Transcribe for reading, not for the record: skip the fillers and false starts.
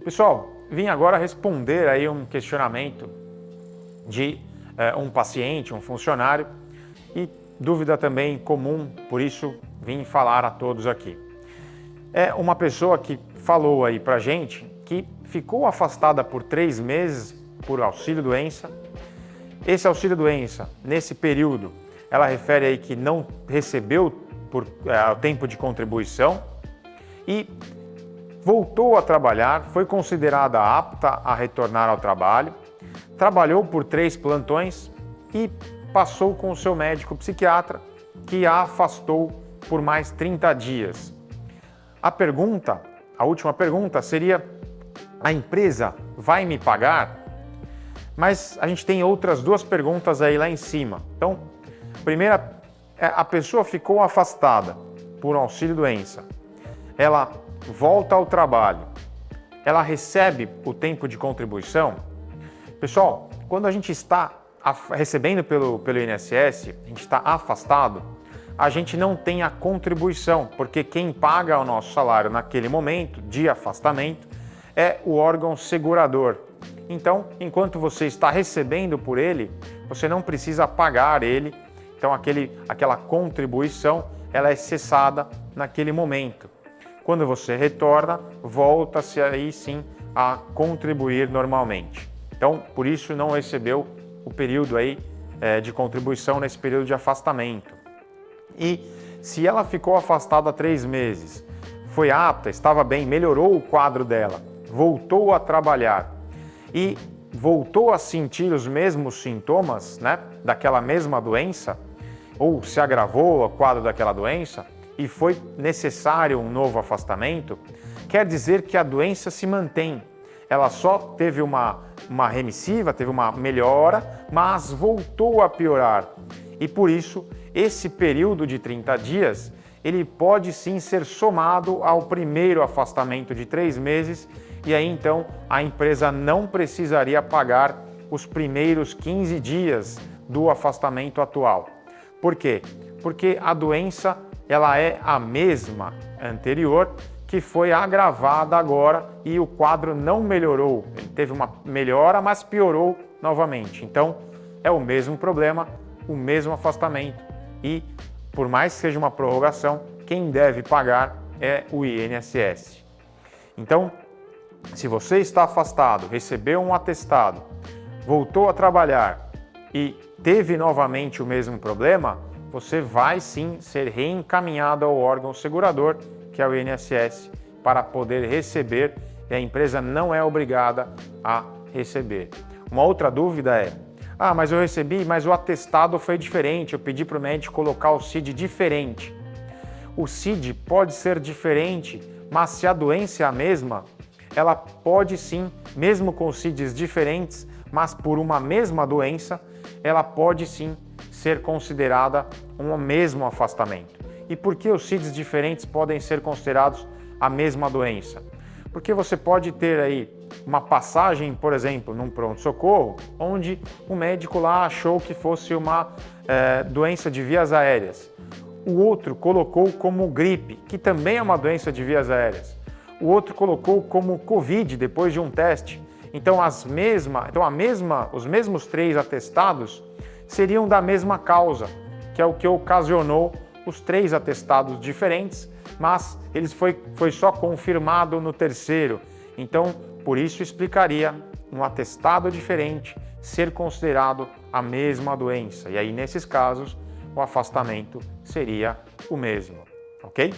Pessoal, vim agora responder aí um questionamento de um paciente, um funcionário, e dúvida também comum, por isso vim falar a todos aqui. É uma pessoa que falou aí pra gente que ficou afastada por 3 meses por auxílio-doença. Esse auxílio-doença, nesse período, ela refere aí que não recebeu por tempo de contribuição e voltou a trabalhar, foi considerada apta a retornar ao trabalho, trabalhou por 3 plantões e passou com o seu médico psiquiatra, que a afastou por mais 30 dias. A última pergunta seria: a empresa vai me pagar? Mas a gente tem outras 2 perguntas aí lá em cima. Então, primeira, a pessoa ficou afastada por auxílio-doença. Ela volta ao trabalho. Ela recebe o tempo de contribuição? Pessoal, quando a gente está recebendo pelo INSS, a gente está afastado, a gente não tem a contribuição, porque quem paga o nosso salário naquele momento de afastamento é o órgão segurador. Então, enquanto você está recebendo por ele, você não precisa pagar ele. Então, aquela contribuição, ela é cessada naquele momento. Quando você retorna, volta-se aí sim a contribuir normalmente. Então, por isso não recebeu o período aí de contribuição nesse período de afastamento. E se ela ficou afastada 3 meses, foi apta, estava bem, melhorou o quadro dela, voltou a trabalhar e voltou a sentir os mesmos sintomas, né, daquela mesma doença, ou se agravou o quadro daquela doença e foi necessário um novo afastamento, quer dizer que a doença se mantém. Ela só teve uma remissiva, teve uma melhora, mas voltou a piorar. E por isso, esse período de 30 dias, ele pode sim ser somado ao primeiro afastamento de 3 meses, e aí então a empresa não precisaria pagar os primeiros 15 dias do afastamento atual. Por quê? Porque a doença ela é a mesma anterior, que foi agravada agora e o quadro não melhorou. Ele teve uma melhora, mas piorou novamente. Então, é o mesmo problema, o mesmo afastamento. E, por mais que seja uma prorrogação, quem deve pagar é o INSS. Então, se você está afastado, recebeu um atestado, voltou a trabalhar e teve novamente o mesmo problema, você vai sim ser reencaminhado ao órgão segurador, que é o INSS, para poder receber, e a empresa não é obrigada a receber. Uma outra dúvida é: mas eu recebi, mas o atestado foi diferente, eu pedi para o médico colocar o CID diferente. O CID pode ser diferente, mas se a doença é a mesma, ela pode sim, mesmo com CIDs diferentes, mas por uma mesma doença, ela pode sim ser considerada um mesmo afastamento. E por que os CIDs diferentes podem ser considerados a mesma doença? Porque você pode ter aí uma passagem, por exemplo, num pronto-socorro, onde o médico lá achou que fosse uma doença de vias aéreas. O outro colocou como gripe, que também é uma doença de vias aéreas. O outro colocou como Covid depois de um teste. Então, os mesmos 3 atestados seriam da mesma causa, que é o que ocasionou os 3 atestados diferentes, mas foi só confirmado no terceiro. Então, por isso explicaria um atestado diferente ser considerado a mesma doença. E aí, nesses casos, o afastamento seria o mesmo, ok?